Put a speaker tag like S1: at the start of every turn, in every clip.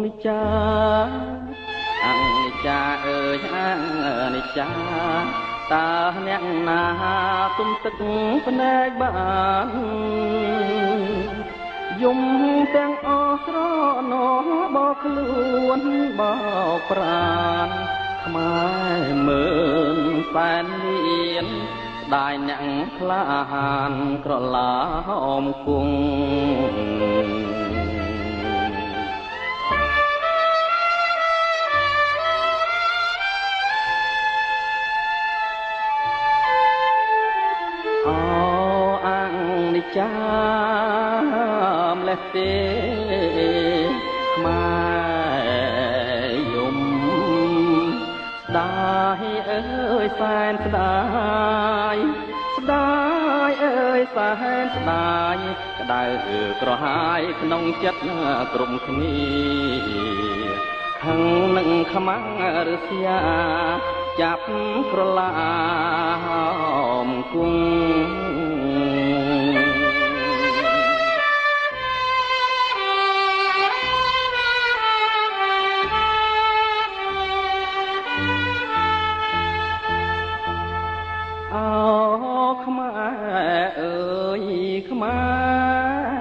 S1: និច្ចាអនិច្ចាអើយអនិច្ចាតើអ្នកណាទុំទឹកភ្នែកបានយំទាំងអស់ស្រណោះបោកខ្លួនបោកប្រាណខ្មែរមើលសែនមានស្ដាយអ្នកក្លាហានក្រឡាអមគង់ចាម្លេះទេខ្មែរយំស្ដាយអើយសែនស្ដាយស្ដាយអើយសែនស្ដាយក្តៅក្រហាយក្នុងចិត្តគ្រប់គ្នាខឹងនឹងខ្មាំងរស្យាចាប់ក្រឡាមគង់ខ្មែរអើយខ្មែរ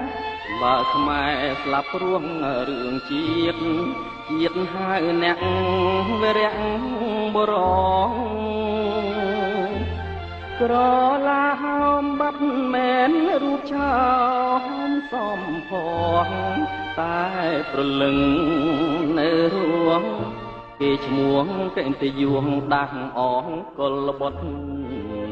S1: បើខ្មែរស្លាប់ព្រោះរឿងជាតិហៅអ្នកវរៈបរងក្រឡាហោមបាត់មែនរូបឆោមសំផងតែប្រលឹងនៅរួងគេឈ្មោះកេនតយួងដាស់អងកុលបុត្រ